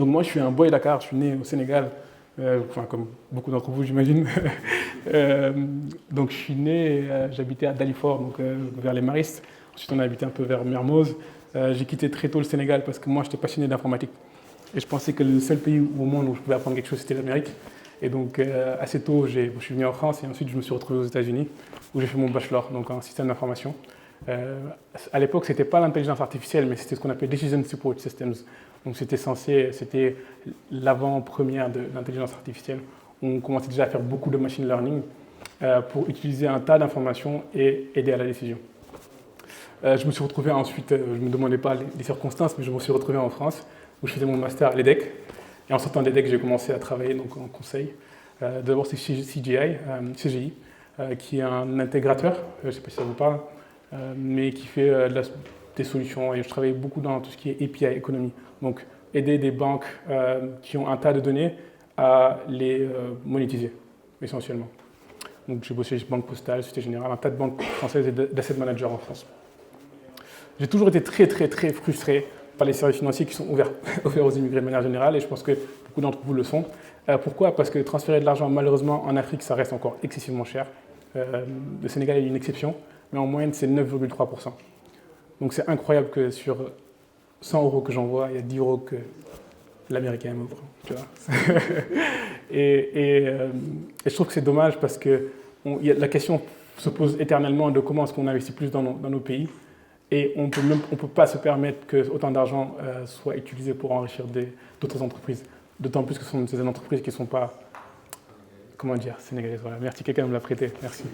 Donc moi, je suis un boy Dakar, je suis né au Sénégal, enfin comme beaucoup d'entre vous, j'imagine. Euh, donc je suis né, j'habitais à Dalifort, donc vers les Maristes. Ensuite, on a habité un peu vers Mermoz. J'ai quitté très tôt le Sénégal parce que moi, j'étais passionné d'informatique. Et je pensais que le seul pays au monde où je pouvais apprendre quelque chose, c'était l'Amérique. Et donc, assez tôt, je suis venu en France et ensuite, je me suis retrouvé aux États-Unis où j'ai fait mon bachelor, donc en système d'information. À l'époque, ce n'était pas l'intelligence artificielle, mais c'était ce qu'on appelait Decision Support Systems. Donc, c'était l'avant-première de l'intelligence artificielle. On commençait déjà à faire beaucoup de machine learning pour utiliser un tas d'informations et aider à la décision. Je me suis retrouvé ensuite, je ne me demandais pas les circonstances, mais je me suis retrouvé en France où je faisais mon master à l'EDEC. Et en sortant d'EDEC, j'ai commencé à travailler donc, en conseil. D'abord, c'est CGI, qui est un intégrateur, je ne sais pas si ça vous parle, mais qui fait des solutions. Et je travaille beaucoup dans tout ce qui est API économie. Donc, aider des banques qui ont un tas de données à les monétiser, essentiellement. Donc, j'ai bossé chez Banque Postale, Société Générale, un tas de banques françaises et d'asset managers en France. J'ai toujours été très frustré par les services financiers qui sont ouverts aux immigrés de manière générale, et je pense que beaucoup d'entre vous le sont. Pourquoi? Parce que transférer de l'argent, malheureusement, en Afrique, ça reste encore excessivement cher. Le Sénégal est une exception, mais en moyenne, c'est 9,3%. Donc c'est incroyable que sur 100 € que j'envoie, il y a 10 € que l'Américain m'ouvre. Tu vois. et je trouve que c'est dommage parce que la question se pose éternellement de comment est-ce qu'on investit plus dans nos pays. Et on ne peut pas se permettre que autant d'argent soit utilisé pour enrichir d'autres entreprises. D'autant plus que ce sont ces entreprises qui ne sont pas, comment dire, sénégalaises. Voilà. Merci, quelqu'un me l'a prêté. Merci.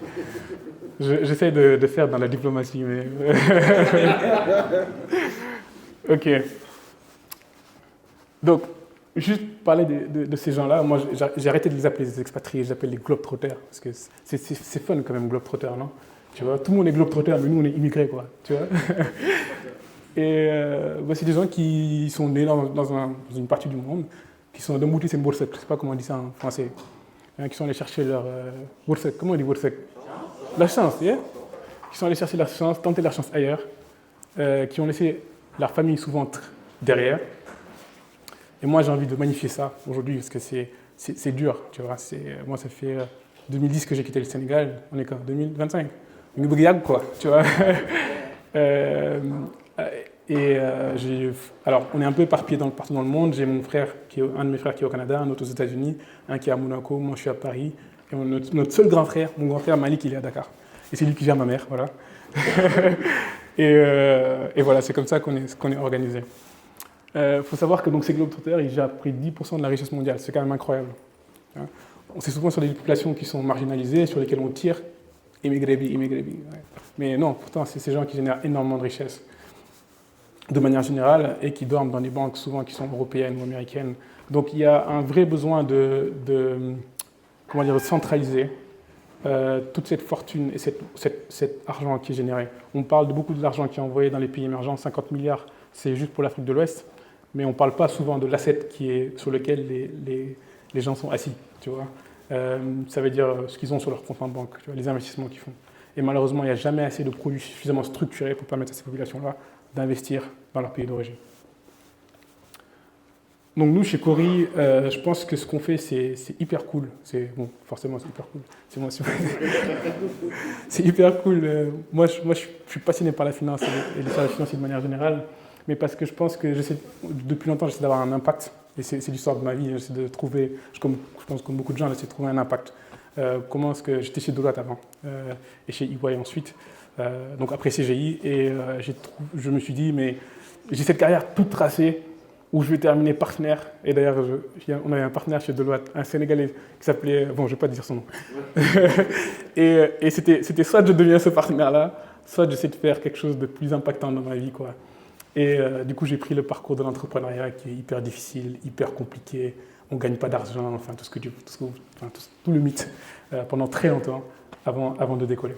J'essaie de faire dans la diplomatie, mais... Ok. Donc, juste parler de ces gens-là, moi j'ai arrêté de les appeler des expatriés, je les appelle les globetrotters, parce que c'est fun quand même, globetrotter, non? Tu vois, tout le monde est globetrotter, mais nous on est immigrés, quoi. Tu vois. Et c'est des gens qui sont nés dans une partie du monde, qui sont de moutis et boursek, je ne sais pas comment on dit ça en français, qui sont allés chercher leur boursek, comment on dit boursek? La chance, yeah? Qui sont allés chercher leur chance, tenter leur chance ailleurs, qui ont laissé leur famille souvent derrière. Et moi j'ai envie de magnifier ça aujourd'hui, parce que c'est dur, tu vois. Moi ça fait 2010 que j'ai quitté le Sénégal, on est quand 2025. Quoi, tu vois. Alors, on est un peu éparpillés partout dans le monde. J'ai un de mes frères qui est au Canada, un autre aux États-Unis, un qui est à Monaco, moi je suis à Paris. Et notre seul grand frère, mon grand frère Malik, il est à Dakar. Et c'est lui qui gère ma mère, voilà. et voilà, c'est comme ça qu'on est organisé. Faut savoir que donc, ces globetrotters, ils gèrent près de 10% de la richesse mondiale. C'est quand même incroyable. C'est souvent sur des populations qui sont marginalisées, sur lesquelles on tire. Immigrés. Ouais. Mais non, pourtant, c'est ces gens qui génèrent énormément de richesses de manière générale et qui dorment dans des banques souvent qui sont européennes ou américaines. Donc il y a un vrai besoin de centraliser toute cette fortune et cet argent qui est généré. On parle de beaucoup de l'argent qui est envoyé dans les pays émergents, 50 milliards, c'est juste pour l'Afrique de l'Ouest, mais on ne parle pas souvent de l'asset sur lequel les gens sont assis, tu vois. Ça veut dire ce qu'ils ont sur leur compte en banque, tu vois, les investissements qu'ils font. Et malheureusement, il n'y a jamais assez de produits suffisamment structurés pour permettre à ces populations-là d'investir dans leur pays d'origine. Donc nous, chez Cori, je pense que ce qu'on fait, c'est hyper cool. Bon, forcément, c'est hyper cool. C'est hyper cool. Moi, je suis passionné par la finance et les services financiers de manière générale, mais parce que je pense que depuis longtemps, j'essaie d'avoir un impact. Et c'est l'histoire de ma vie. J'essaie de trouver, je pense comme beaucoup de gens, j'essaie de trouver un impact. Comment est-ce que j'étais chez Deloitte avant et chez EY ensuite, donc après CGI, et je me suis dit, mais j'ai cette carrière toute tracée où je vais terminer partenaire. Et d'ailleurs, on avait un partenaire chez Deloitte, un Sénégalais qui s'appelait, bon, je ne vais pas dire son nom. et c'était soit je deviens ce partenaire-là, soit j'essaie de faire quelque chose de plus impactant dans ma vie, quoi. Et du coup, j'ai pris le parcours de l'entrepreneuriat qui est hyper difficile, hyper compliqué. On ne gagne pas d'argent, enfin tout le mythe pendant très longtemps avant de décoller.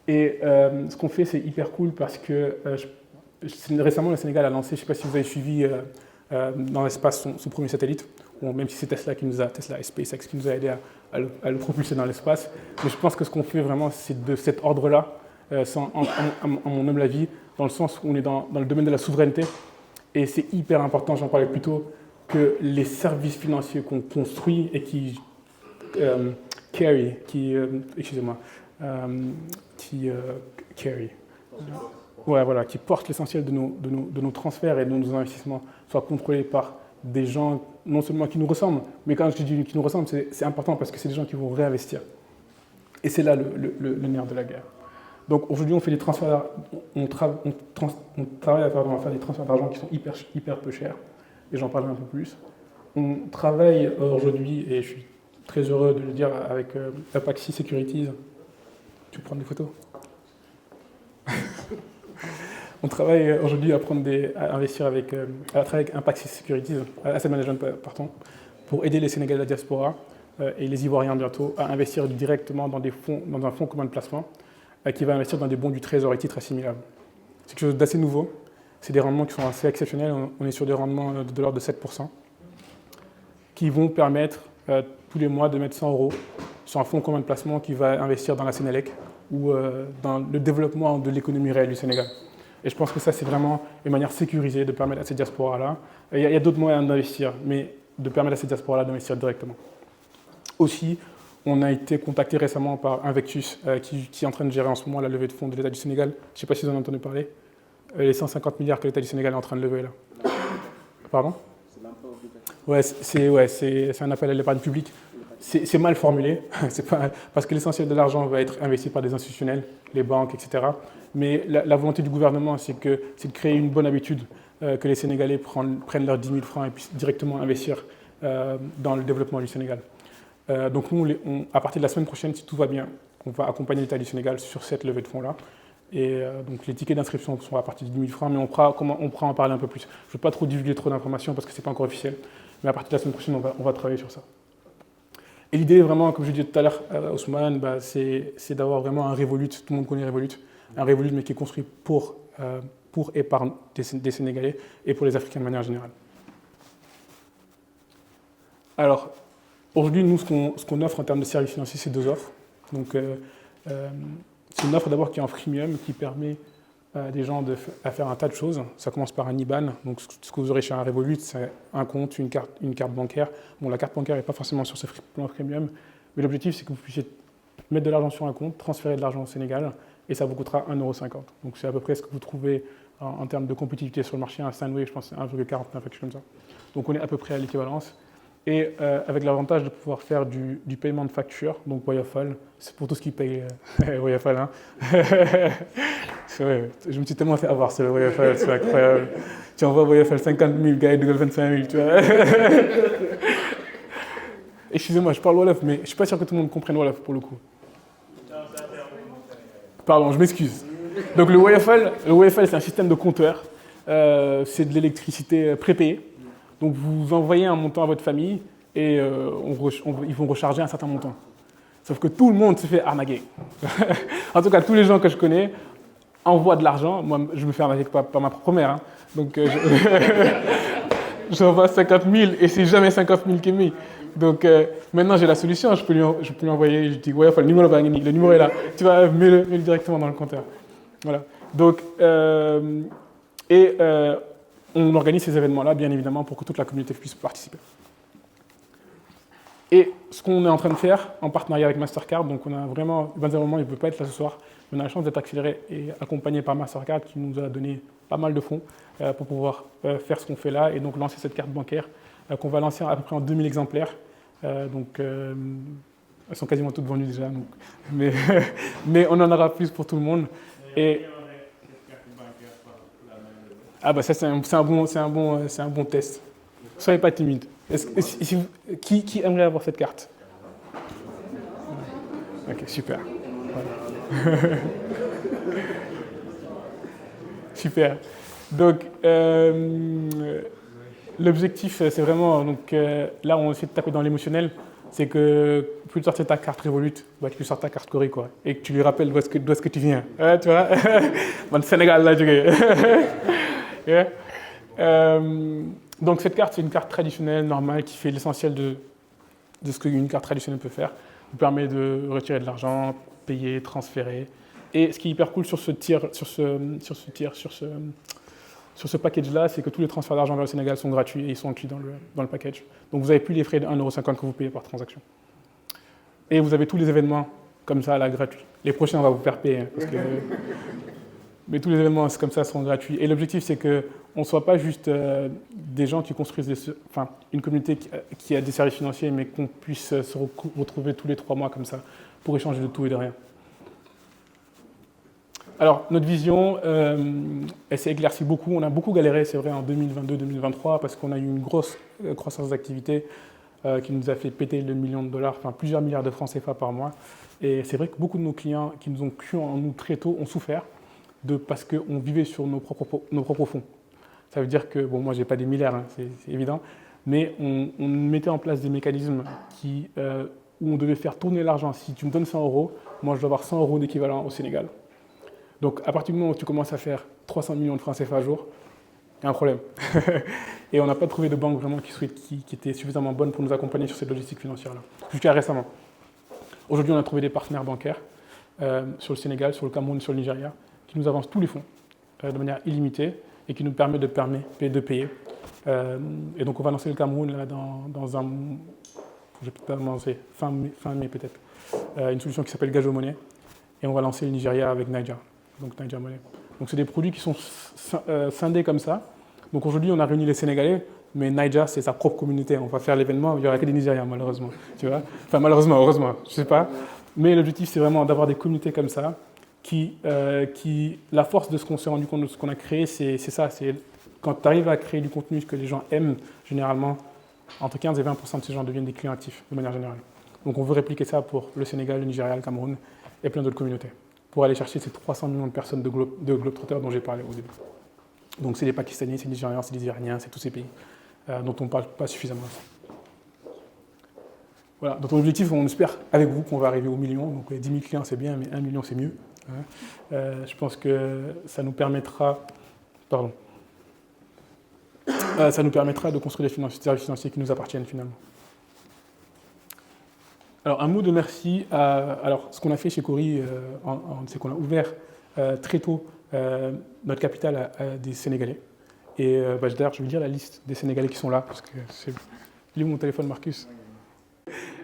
Et ce qu'on fait, c'est hyper cool parce que récemment, le Sénégal a lancé, je ne sais pas si vous avez suivi dans l'espace son premier satellite, ou même si c'est Tesla et SpaceX qui nous a aidé à le propulser dans l'espace. Mais je pense que ce qu'on fait vraiment, c'est de cet ordre-là, à mon humble avis, dans le sens où on est dans le domaine de la souveraineté Et c'est hyper important, j'en parlais plus tôt, que les services financiers qu'on construit et qui carry, excusez-moi, qui carry, ouais, voilà, qui portent l'essentiel de nos transferts et de nos investissements soient contrôlés par des gens non seulement qui nous ressemblent, mais quand je dis qui nous ressemblent, c'est important parce que c'est des gens qui vont réinvestir. Et c'est là le nerf de la guerre. Donc aujourd'hui, on fait des transferts, on travaille à faire des transferts d'argent qui sont hyper peu chers, et j'en parlerai un peu plus. On travaille aujourd'hui, et je suis très heureux de le dire, avec Apaxi Securities. Tu peux prendre des photos? On travaille aujourd'hui à investir à travailler avec Apaxi Securities, Asset Management, pardon, pour aider les Sénégalais de la diaspora et les Ivoiriens bientôt à investir directement dans un fonds commun de placement qui va investir dans des bons du Trésor et titres assimilables. C'est quelque chose d'assez nouveau. C'est des rendements qui sont assez exceptionnels. On est sur des rendements de l'ordre de 7%, qui vont permettre tous les mois de mettre 100 € sur un fonds commun de placement qui va investir dans la Sénélec ou dans le développement de l'économie réelle du Sénégal. Et je pense que ça, c'est vraiment une manière sécurisée de permettre à cette diaspora-là. Il y a d'autres moyens d'investir, mais de permettre à cette diaspora-là d'investir directement. Aussi, on a été contacté récemment par Invectus, qui est en train de gérer en ce moment la levée de fonds de l'État du Sénégal. Je ne sais pas si vous en avez entendu parler. Les 150 milliards que l'État du Sénégal est en train de lever là. Pardon? C'est un appel à l'épargne publique. C'est mal formulé, parce que l'essentiel de l'argent va être investi par des institutionnels, les banques, etc. Mais la volonté du gouvernement, c'est de créer une bonne habitude, que les Sénégalais prennent leurs 10 000 francs et puissent directement investir dans le développement du Sénégal. Donc nous, à partir de la semaine prochaine, si tout va bien, on va accompagner l'État du Sénégal sur cette levée de fonds-là. Et donc les tickets d'inscription sont à partir de 10 000 francs, mais on pourra en parler un peu plus. Je ne veux pas trop divulguer trop d'informations parce que ce n'est pas encore officiel, mais à partir de la semaine prochaine, on va travailler sur ça. Et l'idée, vraiment, comme je disais tout à l'heure, Ousmane, c'est d'avoir vraiment un Revolut. Tout le monde connaît Revolut. Un Revolut, mais qui est construit pour et par des Sénégalais et pour les Africains de manière générale. Alors, aujourd'hui, nous, ce qu'on offre en termes de services financiers, c'est 2 offres. Donc, c'est une offre d'abord qui est en freemium, qui permet à des gens à faire un tas de choses. Ça commence par un IBAN. Donc, ce que vous aurez chez un Revolut, c'est un compte, une carte bancaire. Bon, la carte bancaire n'est pas forcément sur ce plan freemium, mais l'objectif, c'est que vous puissiez mettre de l'argent sur un compte, transférer de l'argent au Sénégal, et ça vous coûtera 1,50 €. Donc, c'est à peu près ce que vous trouvez en termes de compétitivité sur le marché. Un Steinway, je pense, c'est 1,49 €, quelque chose comme ça. Donc, on est à peu près à l'équivalence. Et avec l'avantage de pouvoir faire du paiement de facture, donc Wayafal, c'est pour tout ce qui paye Wayafal. Hein. Vrai, je me suis tellement fait avoir sur le Wayafal, c'est incroyable. Tu envoies Wayafal 50 000, gars, ils donnent 25 000, tu vois. Excusez-moi, je parle Wolof, mais je ne suis pas sûr que tout le monde comprenne Wolof pour le coup. Pardon, je m'excuse. Donc le Wayafal, c'est un système de compteur. C'est de l'électricité prépayée. Donc vous envoyez un montant à votre famille et ils vont recharger un certain montant. Sauf que tout le monde se fait arnaquer. En tout cas, tous les gens que je connais envoient de l'argent. Moi, je me fais arnaquer par ma propre mère. Hein. Donc j'envoie 50 000 et c'est jamais 50 000 qui est mis. Donc maintenant, j'ai la solution. Je peux lui envoyer. Je dis, ouais, le numéro est là. Tu vas mets-le directement dans le compteur. Voilà. Donc, on organise ces événements-là, bien évidemment, pour que toute la communauté puisse participer. Et ce qu'on est en train de faire, en partenariat avec Mastercard, donc on a vraiment, Benjamin, il ne peut pas être là ce soir, mais on a la chance d'être accéléré et accompagné par Mastercard qui nous a donné pas mal de fonds pour pouvoir faire ce qu'on fait là et donc lancer cette carte bancaire qu'on va lancer à peu près en 2000 exemplaires. Donc, elles sont quasiment toutes vendues déjà, donc, mais on en aura plus pour tout le monde. Et, ah bah ça c'est un bon test. Soyez pas timide. Qui aimerait avoir cette carte? Ok, super. Voilà. Super. Donc, l'objectif, c'est vraiment, donc, là on essaie de taper dans l'émotionnel, c'est que plus tu sortir ta carte Revolut, bah, tu sors ta carte Corée, quoi, et que tu lui rappelles d'où est-ce que tu viens. Tu vois? Bon, Sénégal, là, yeah. Donc cette carte, c'est une carte traditionnelle, normale, qui fait l'essentiel de ce qu'une carte traditionnelle peut faire. Elle vous permet de retirer de l'argent, payer, transférer. Et ce qui est hyper cool sur ce sur ce package-là, c'est que tous les transferts d'argent vers le Sénégal sont gratuits et ils sont inclus dans le package. Donc vous n'avez plus les frais de 1,50 € que vous payez par transaction. Et vous avez tous les événements comme ça, là, gratuits. Les prochains, on va vous faire payer. Mais tous les événements comme ça seront gratuits. Et l'objectif, c'est qu'on ne soit pas juste des gens qui construisent une communauté qui a des services financiers, mais qu'on puisse se retrouver tous les 3 mois comme ça pour échanger de tout et de rien. Alors, notre vision, elle s'est éclaircie beaucoup. On a beaucoup galéré, c'est vrai, en 2022-2023, parce qu'on a eu une grosse croissance d'activité qui nous a fait péter le million de dollars, enfin plusieurs milliards de francs CFA par mois. Et c'est vrai que beaucoup de nos clients qui nous ont cru en nous très tôt ont souffert parce qu'on vivait sur nos propres fonds. Ça veut dire que, bon, moi, je n'ai pas des milliards, hein, c'est évident, mais on mettait en place des mécanismes où on devait faire tourner l'argent. Si tu me donnes 100 €, moi, je dois avoir 100 € d'équivalent au Sénégal. Donc, à partir du moment où tu commences à faire 300 millions de francs CFA à jour, il y a un problème. Et on n'a pas trouvé de banque vraiment qui était suffisamment bonne pour nous accompagner sur cette logistique financière-là, jusqu'à récemment. Aujourd'hui, on a trouvé des partenaires bancaires sur le Sénégal, sur le Cameroun, sur le Nigeria, qui nous avancent tous les fonds de manière illimitée et qui nous permettent de payer. Et donc, on va lancer le Cameroun là, dans un... Je vais peut-être lancer fin mai peut-être. Une solution qui s'appelle Gajo Money. Et on va lancer le Nigeria avec Niger. Donc, Niger Money. Donc, c'est des produits qui sont scindés comme ça. Donc, aujourd'hui, on a réuni les Sénégalais, mais Niger, c'est sa propre communauté. On va faire l'événement, il n'y aura que des Nigériens, malheureusement. Tu vois, enfin, malheureusement, heureusement, je ne sais pas. Mais l'objectif, c'est vraiment d'avoir des communautés comme ça, la force de ce qu'on s'est rendu compte, de ce qu'on a créé, c'est ça. C'est quand tu arrives à créer du contenu que les gens aiment, généralement, entre 15 et 20% de ces gens deviennent des clients actifs, de manière générale. Donc, on veut répliquer ça pour le Sénégal, le Nigeria, le Cameroun et plein d'autres communautés, pour aller chercher ces 300 millions de personnes de Globetrotters dont j'ai parlé au début. Donc c'est les Pakistanais, c'est les Nigérians, c'est les Iraniens, c'est tous ces pays dont on ne parle pas suffisamment. Voilà, donc l'objectif, on espère avec vous qu'on va arriver au million. Donc 10 000 clients c'est bien, mais 1 million c'est mieux. Je pense que ça nous permettra, de construire des services financiers qui nous appartiennent finalement. Alors, un mot de merci alors, ce qu'on a fait chez Cori, c'est qu'on a ouvert très tôt notre capital à des Sénégalais. Et d'ailleurs, je vais lire la liste des Sénégalais qui sont là, parce que c'est... Lis mon téléphone, Marcus.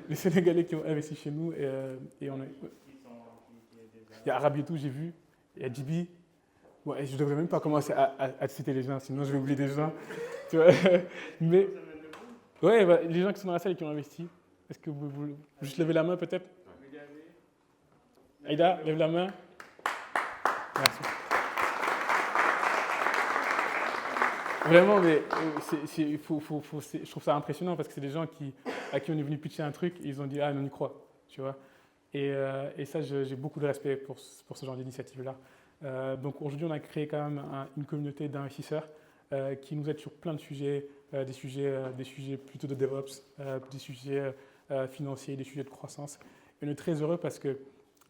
Les Sénégalais qui ont investi chez nous, et on a... Il y a Arabietou, j'ai vu, il y a Djibi. Ouais, je ne devrais même pas commencer à citer les gens, sinon je vais oublier des gens. Tu vois. Mais ouais, les gens qui sont dans la salle et qui ont investi. Est-ce que vous voulez juste lever la main peut-être? Aïda, lève la main. Merci. Vraiment, mais je trouve ça impressionnant parce que c'est des gens à qui on est venu pitcher un truc et ils ont dit « Ah, on y croit », tu vois. Et ça, j'ai beaucoup de respect pour ce genre d'initiative-là. Donc aujourd'hui, on a créé quand même une communauté d'investisseurs qui nous aident sur plein de sujets, des sujets plutôt de DevOps, des sujets financiers, des sujets de croissance. Et on est très heureux parce que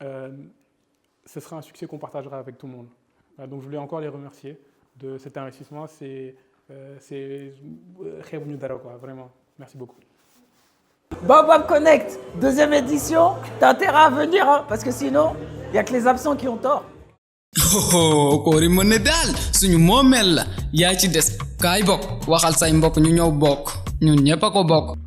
ce sera un succès qu'on partagera avec tout le monde. Donc je voulais encore les remercier de cet investissement. C'est vraiment. Merci beaucoup. Baobab Connect, 2e édition. T'as intérêt à venir, hein, parce que sinon, il n'y a que les absents qui ont tort. Oh, Cori Money daal suñu moomeel la yaa ci des kaay bokk waxal say mbokk ñu ñëw bokk ñun ñëpp a ko bokk.